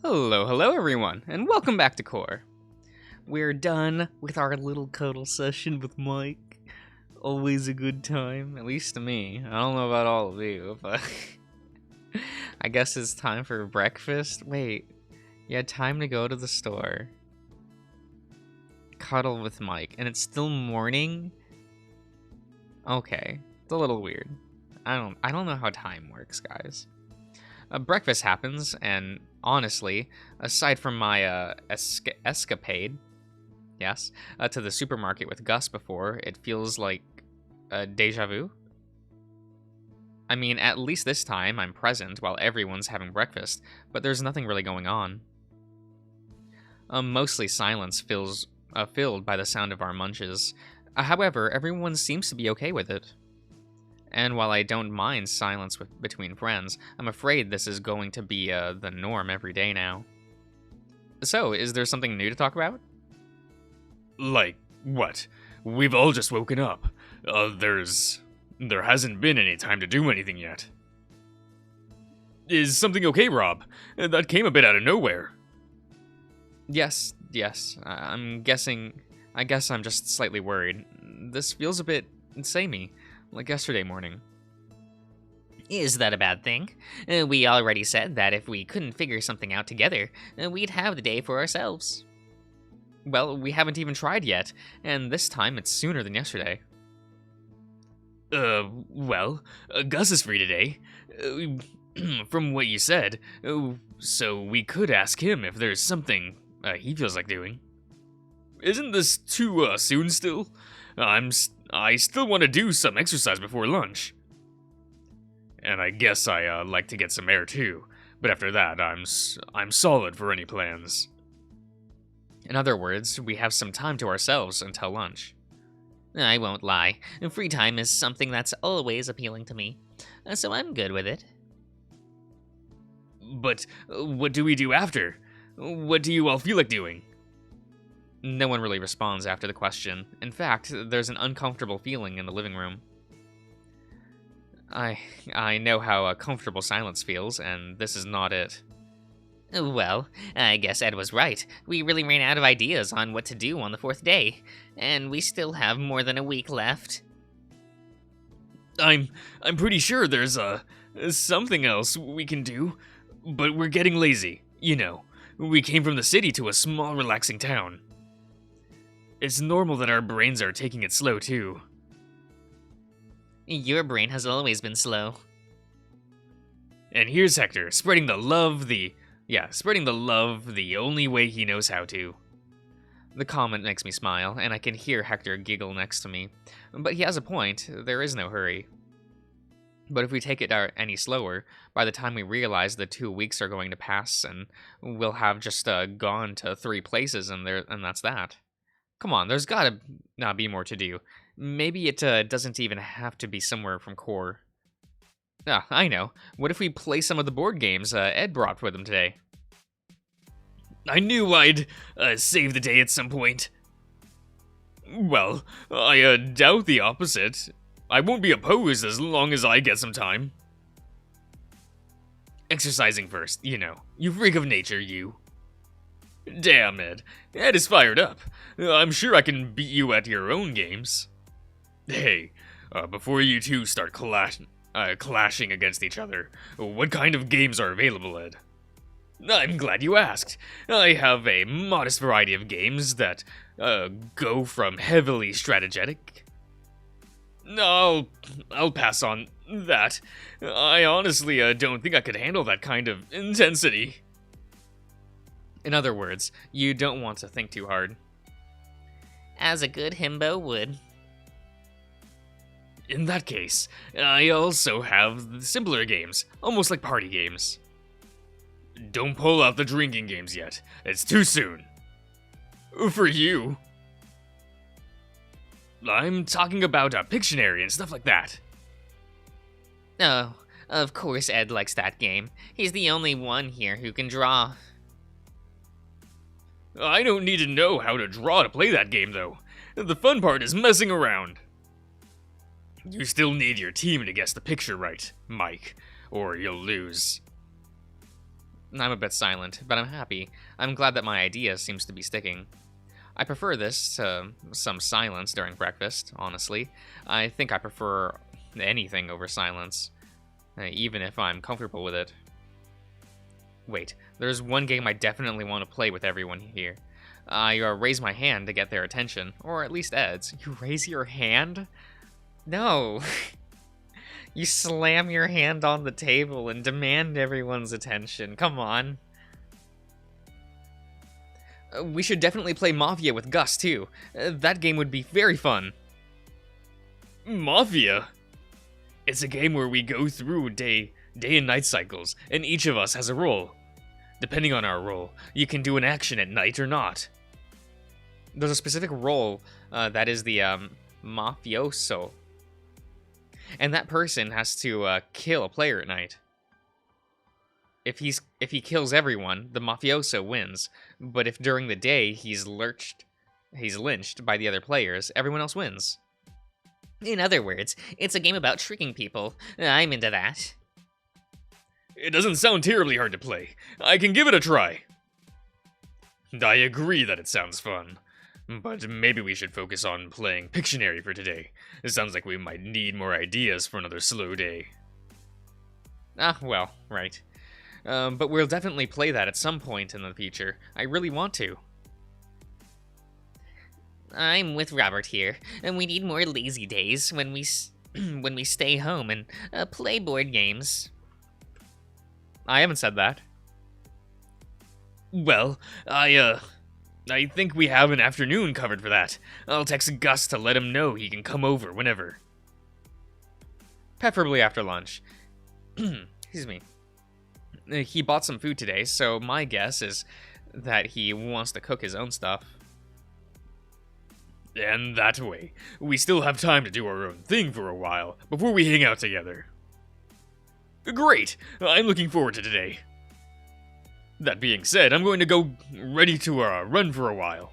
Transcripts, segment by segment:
Hello everyone, and welcome back to Core. We're done with our little cuddle session with Mike. Always a good time, at least to me. I don't know about all of you, but I guess it's time for breakfast. Wait, you had time to go to the store, cuddle with Mike, and it's still morning? Okay, it's a little weird. I don't know how time works, guys. Breakfast happens, and honestly, aside from my escapade, yes, to the supermarket with Gus before, it feels like a deja vu. I mean, at least this time I'm present while everyone's having breakfast, but there's nothing really going on. Mostly silence filled by the sound of our munches. However, everyone seems to be okay with it. And while I don't mind silence between friends, I'm afraid this is going to be the norm every day now. So, is there something new to talk about? Like, what? We've all just woken up. There hasn't been any time to do anything yet. Is something okay, Rob? That came a bit out of nowhere. Yes. I guess I'm just slightly worried. This feels a bit samey, like yesterday morning. Is that a bad thing? We already said that if we couldn't figure something out together, we'd have the day for ourselves. Well, we haven't even tried yet, and this time it's sooner than yesterday. Gus is free today. From what you said, so we could ask him if there's something he feels like doing. Isn't this too soon still? I still want to do some exercise before lunch. And I guess I like to get some air too, but after that, I'm solid for any plans. In other words, we have some time to ourselves until lunch. I won't lie, free time is something that's always appealing to me, so I'm good with it. But what do we do after? What do you all feel like doing? No one really responds after the question. In fact, there's an uncomfortable feeling in the living room. I know how comfortable silence feels, and this is not it. Well, I guess Ed was right. We really ran out of ideas on what to do on the fourth day, and we still have more than a week left. I'm pretty sure there's something else we can do, but we're getting lazy. You know, we came from the city to a small, relaxing town. It's normal that our brains are taking it slow too. Your brain has always been slow. And here's Hector, spreading the love the only way he knows how to. The comment makes me smile, and I can hear Hector giggle next to me. But he has a point, there is no hurry. But if we take it any slower, by the time we realize the 2 weeks are going to pass, and we'll have just gone to 3 places, and that's that. Come on, there's gotta not be more to do. Maybe it doesn't even have to be somewhere from Core. Ah, I know. What if we play some of the board games Ed brought with him today? I knew I'd save the day at some point. Well, I doubt the opposite. I won't be opposed as long as I get some time. Exercising first, you know. You freak of nature, you. Damn, Ed. Ed is fired up. I'm sure I can beat you at your own games. Hey, before you two start clashing against each other, what kind of games are available, Ed? I'm glad you asked. I have a modest variety of games that go from heavily strategic. No, I'll pass on that. I honestly don't think I could handle that kind of intensity. In other words, you don't want to think too hard. As a good himbo would. In that case, I also have the simpler games, almost like party games. Don't pull out the drinking games yet. It's too soon. For you. I'm talking about Pictionary and stuff like that. Oh, of course Ed likes that game. He's the only one here who can draw. I don't need to know how to draw to play that game, though. The fun part is messing around. You still need your team to guess the picture right, Mike, or you'll lose. I'm a bit silent, but I'm happy. I'm glad that my idea seems to be sticking. I prefer this to some silence during breakfast, honestly. I think I prefer anything over silence, even if I'm comfortable with it. Wait, there's one game I definitely want to play with everyone here. I raise my hand to get their attention, or at least Ed's. You raise your hand? No. You slam your hand on the table and demand everyone's attention. Come on. We should definitely play Mafia with Gus, too. That game would be very fun. Mafia? It's a game where we go through day and night cycles, and each of us has a role. Depending on our role, you can do an action at night or not. There's a specific role that is the mafioso. And that person has to kill a player at night. If he kills everyone, the mafioso wins. But if during the day he's lynched by the other players, everyone else wins. In other words, it's a game about tricking people. I'm into that. It doesn't sound terribly hard to play. I can give it a try. I agree that it sounds fun. But maybe we should focus on playing Pictionary for today. It sounds like we might need more ideas for another slow day. Ah, well, right. But we'll definitely play that at some point in the future. I really want to. I'm with Robert here, and we need more lazy days when we when we stay home and play board games. I haven't said that. Well, I think we have an afternoon covered for that. I'll text Gus to let him know he can come over whenever. Preferably after lunch. Excuse me. He bought some food today, so my guess is that he wants to cook his own stuff. And that way, we still have time to do our own thing for a while before we hang out together. Great! I'm looking forward to today. That being said, I'm going to go ready to run for a while.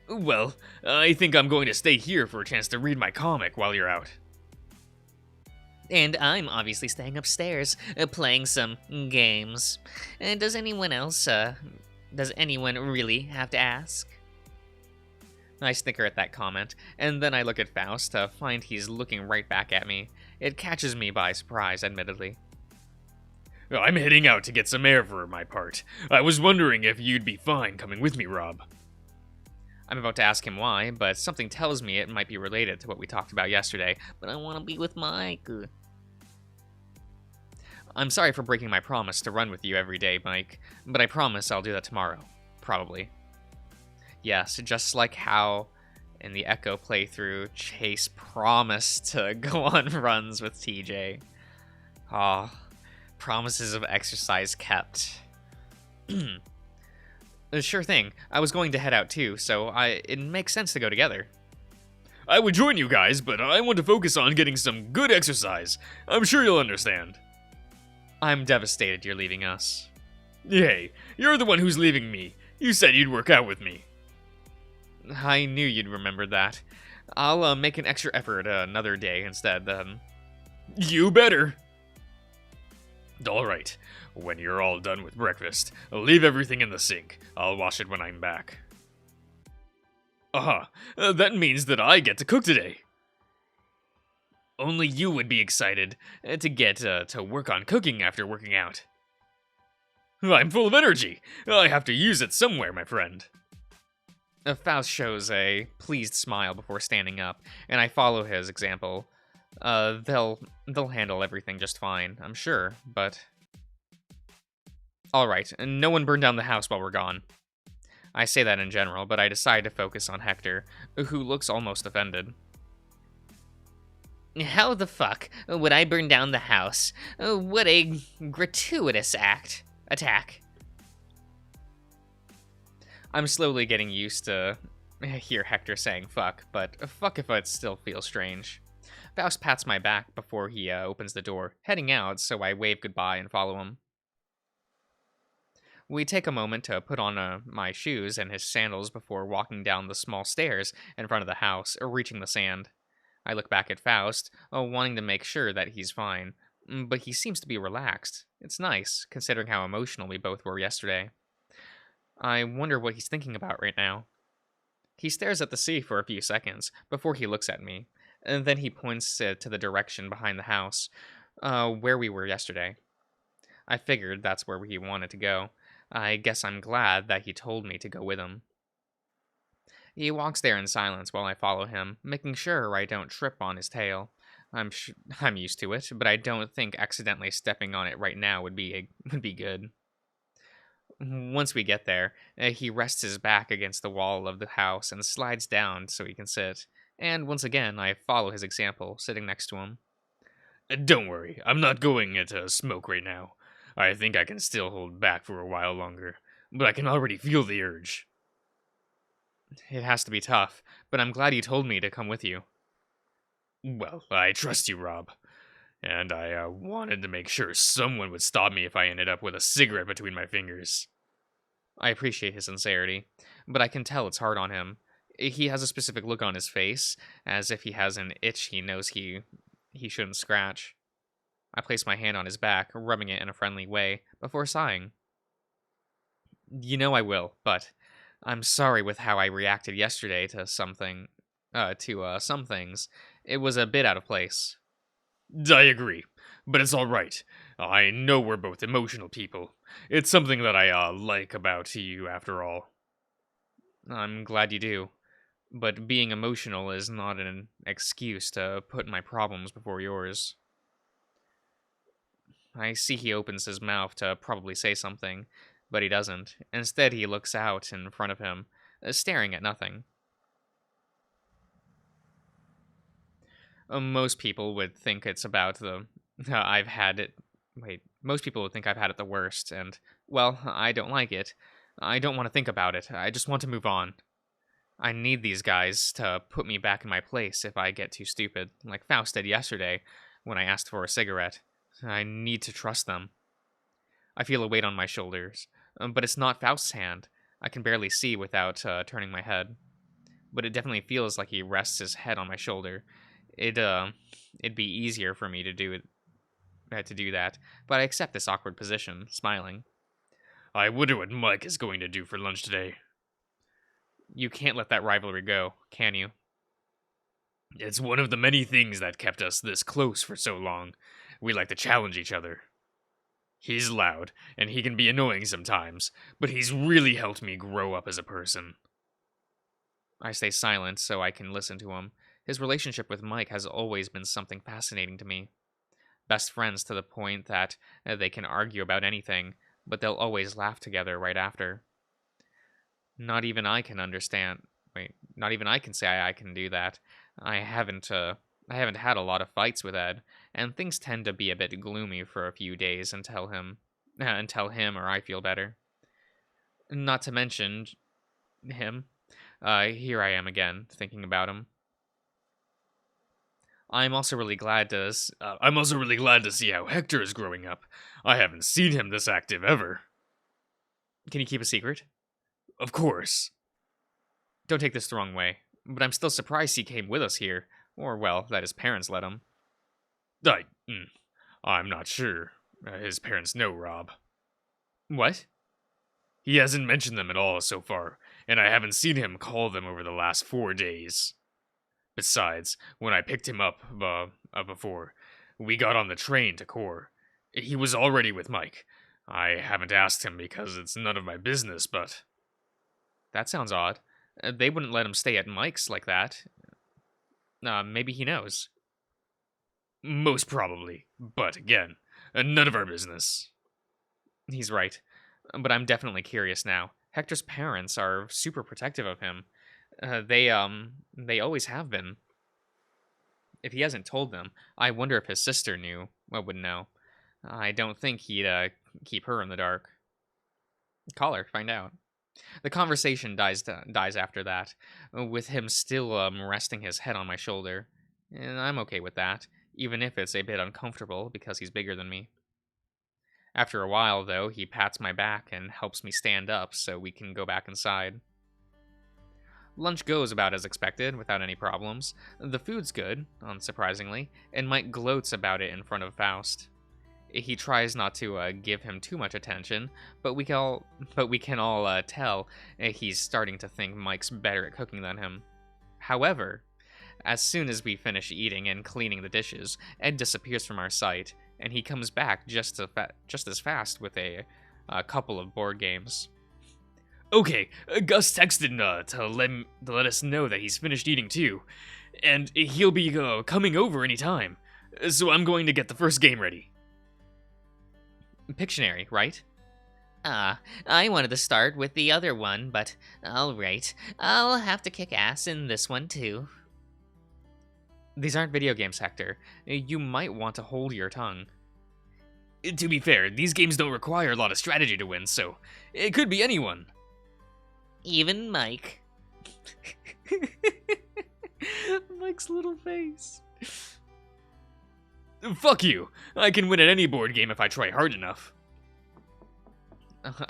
Well, I think I'm going to stay here for a chance to read my comic while you're out. And I'm obviously staying upstairs, playing some games. Does anyone really have to ask? I snicker at that comment, and then I look at Faust to find he's looking right back at me. It catches me by surprise, admittedly. I'm heading out to get some air for my part. I was wondering if you'd be fine coming with me, Rob. I'm about to ask him why, but something tells me it might be related to what we talked about yesterday. But I want to be with Mike. I'm sorry for breaking my promise to run with you every day, Mike, but I promise I'll do that tomorrow. Probably. Yes, just like how in the Echo playthrough, Chase promised to go on runs with TJ. Ah, promises of exercise kept. Sure thing. I was going to head out too, so it makes sense to go together. I would join you guys, but I want to focus on getting some good exercise. I'm sure you'll understand. I'm devastated you're leaving us. Hey, you're the one who's leaving me. You said you'd work out with me. I knew you'd remember that. I'll make an extra effort another day instead, then. You better. Alright, when you're all done with breakfast, leave everything in the sink. I'll wash it when I'm back. That means that I get to cook today. Only you would be excited to get to work on cooking after working out. I'm full of energy. I have to use it somewhere, my friend. Faust shows a pleased smile before standing up, and I follow his example. They'll handle everything just fine, I'm sure, but... Alright, no one burned down the house while we're gone. I say that in general, but I decide to focus on Hector, who looks almost offended. How the fuck would I burn down the house? What a gratuitous attack. I'm slowly getting used to hear Hector saying fuck, but fuck if it still feels strange. Faust pats my back before he opens the door, heading out, so I wave goodbye and follow him. We take a moment to put on my shoes and his sandals before walking down the small stairs in front of the house, reaching the sand. I look back at Faust, wanting to make sure that he's fine. but he seems to be relaxed. It's nice, considering how emotional we both were yesterday. I wonder what he's thinking about right now. He stares at the sea for a few seconds before he looks at me, and then he points to the direction behind the house, where we were yesterday. I figured that's where he wanted to go. I guess I'm glad that he told me to go with him. He walks there in silence while I follow him, making sure I don't trip on his tail. I'm used to it, but I don't think accidentally stepping on it right now would be good. Once we get there, he rests his back against the wall of the house and slides down so he can sit. And once again, I follow his example, sitting next to him. Don't worry, I'm not going to smoke right now. I think I can still hold back for a while longer, but I can already feel the urge. It has to be tough, but I'm glad you told me to come with you. Well, I trust you, Rob. And I wanted to make sure someone would stop me if I ended up with a cigarette between my fingers. I appreciate his sincerity, but I can tell it's hard on him. He has a specific look on his face, as if he has an itch he knows he shouldn't scratch. I place my hand on his back, rubbing it in a friendly way, before sighing. You know I will, but I'm sorry with how I reacted yesterday to some things. It was a bit out of place. I agree, but it's alright. I know we're both emotional people. It's something that I like about you, after all. I'm glad you do. But being emotional is not an excuse to put my problems before yours. I see he opens his mouth to probably say something, but he doesn't. Instead, he looks out in front of him, staring at nothing. Most people would think it's about the. I've had it. Wait, most people would think I've had it the worst, and, well, I don't like it. I don't want to think about it. I just want to move on. I need these guys to put me back in my place if I get too stupid, like Faust did yesterday when I asked for a cigarette. I need to trust them. I feel a weight on my shoulders, but it's not Faust's hand. I can barely see without turning my head. But it definitely feels like he rests his head on my shoulder. It'd be easier for me to do that, but I accept this awkward position, smiling. I wonder what Mike is going to do for lunch today. You can't let that rivalry go, can you? It's one of the many things that kept us this close for so long. We like to challenge each other. He's loud, and he can be annoying sometimes, but he's really helped me grow up as a person. I stay silent so I can listen to him. His relationship with Mike has always been something fascinating to me. Best friends to the point that they can argue about anything, but they'll always laugh together right after. Not even I can say I can do that. I haven't had a lot of fights with Ed, and things tend to be a bit gloomy for a few days until him or I feel better. Not to mention him. Here I am again, thinking about him. I'm also really glad to see how Hector is growing up. I haven't seen him this active ever. Can you keep a secret? Of course. Don't take this the wrong way, but I'm still surprised he came with us here. Or, well, that his parents let him. I'm not sure. His parents know Rob. What? He hasn't mentioned them at all so far, and I haven't seen him call them over the last 4 days. Besides, when I picked him up, before, we got on the train to Core. He was already with Mike. I haven't asked him because it's none of my business, but... That sounds odd. They wouldn't let him stay at Mike's like that. Maybe he knows. Most probably. But again, none of our business. He's right. But I'm definitely curious now. Hector's parents are super protective of him. They always have been. If he hasn't told them, I wonder if his sister would know. I don't think he'd keep her in the dark. Call her, find out. The conversation dies after that, with him still resting his head on my shoulder. And I'm okay with that, even if it's a bit uncomfortable because he's bigger than me. After a while, though, he pats my back and helps me stand up so we can go back inside. Lunch goes about as expected, without any problems. The food's good, unsurprisingly, and Mike gloats about it in front of Faust. He tries not to give him too much attention, but we can all tell he's starting to think Mike's better at cooking than him. However, as soon as we finish eating and cleaning the dishes, Ed disappears from our sight, and he comes back just as fast with a couple of board games. Okay, Gus texted to let us know that he's finished eating too, and he'll be coming over anytime. So I'm going to get the first game ready. Pictionary, right? I wanted to start with the other one, but alright. I'll have to kick ass in this one too. These aren't video games, Hector. You might want to hold your tongue. To be fair, these games don't require a lot of strategy to win, so it could be anyone. Even Mike. Mike's little face. Fuck you. I can win at any board game if I try hard enough.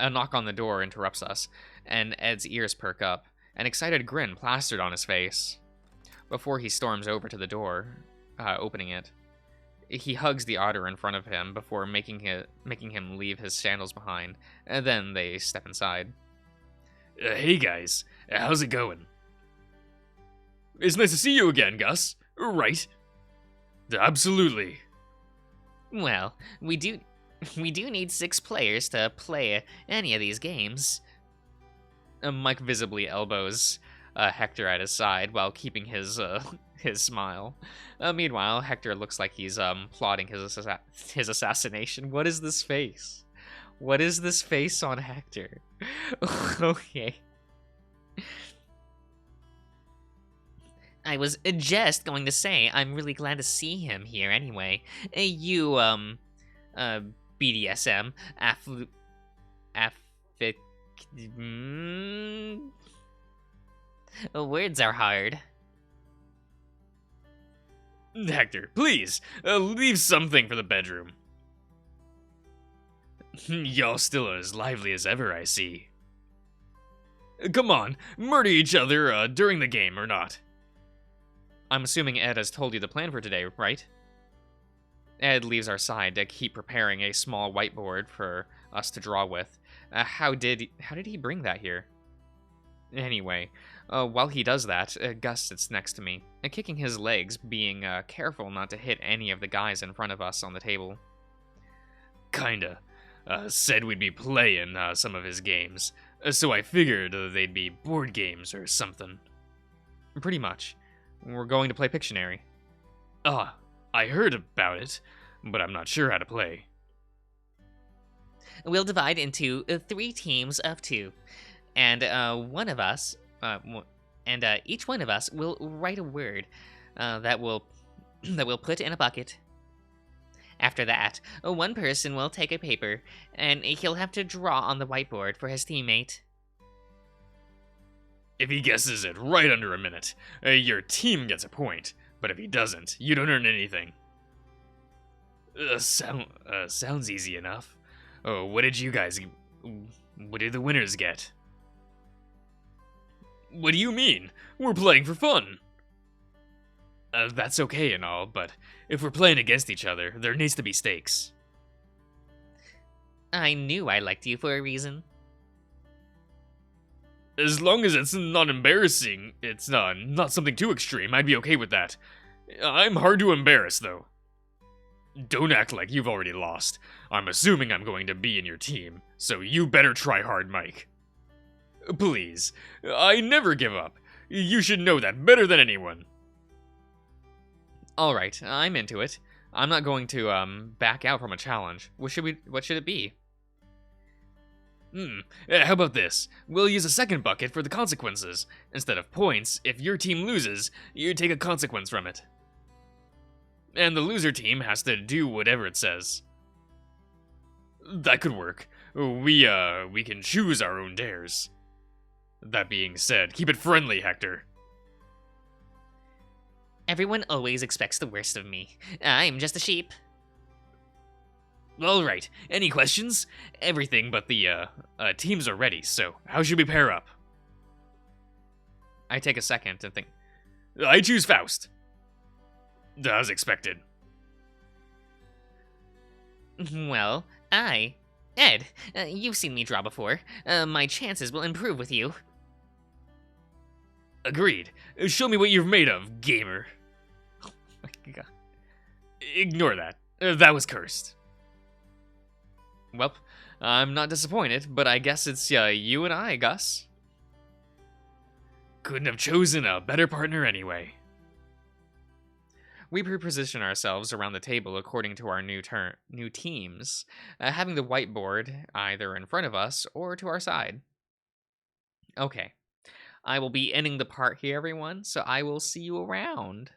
A knock on the door interrupts us, and Ed's ears perk up, an excited grin plastered on his face. Before he storms over to the door, opening it, he hugs the otter in front of him before making him leave his sandals behind, and then they step inside. Hey guys, how's it going? It's nice to see you again, Gus. Right? Absolutely. Well, we do need 6 players to play any of these games. Mike visibly elbows Hector at his side while keeping his smile. Meanwhile, Hector looks like he's plotting his assassination. What is this face? What is this face on Hector? Okay. I was just going to say, I'm really glad to see him here anyway. BDSM, words are hard. Hector, please, leave something for the bedroom. Y'all still as lively as ever, I see. Come on, murder each other during the game or not. I'm assuming Ed has told you the plan for today, right? Ed leaves our side to keep preparing a small whiteboard for us to draw with. How did he bring that here? Anyway, while he does that, Gus sits next to me, kicking his legs, being careful not to hit any of the guys in front of us on the table. Kinda. Said we'd be playing some of his games, so I figured they'd be board games or something. Pretty much. We're going to play Pictionary. I heard about it, but I'm not sure how to play. We'll divide into 3 teams of 2, and each one of us will write a word that we'll put in a bucket. After that, one person will take a paper, and he'll have to draw on the whiteboard for his teammate. If he guesses it right under a minute, your team gets a point, but if he doesn't, you don't earn anything. Sounds easy enough. Oh, what did the winners get? What do you mean? We're playing for fun. That's okay and all, but if we're playing against each other, there needs to be stakes. I knew I liked you for a reason. As long as it's not embarrassing, it's not something too extreme, I'd be okay with that. I'm hard to embarrass, though. Don't act like you've already lost. I'm assuming I'm going to be in your team, so you better try hard, Mike. Please, I never give up. You should know that better than anyone. Alright, I'm into it. I'm not going to back out from a challenge. What should it be? How about this? We'll use a second bucket for the consequences. Instead of points, if your team loses, you take a consequence from it. And the loser team has to do whatever it says. That could work. We can choose our own dares. That being said, keep it friendly, Hector. Everyone always expects the worst of me. I'm just a sheep. Alright, any questions? Everything but the, teams are ready, so how should we pair up? I take a second and think. I choose Faust. As expected. Well, Ed, you've seen me draw before. My chances will improve with you. Agreed. Show me what you're made of, gamer. Oh my god. Ignore that. That was cursed. Well, I'm not disappointed, but I guess it's you and I, Gus. Couldn't have chosen a better partner anyway. We reposition ourselves around the table according to our new teams, having the whiteboard either in front of us or to our side. Okay, I will be ending the part here, everyone, so I will see you around.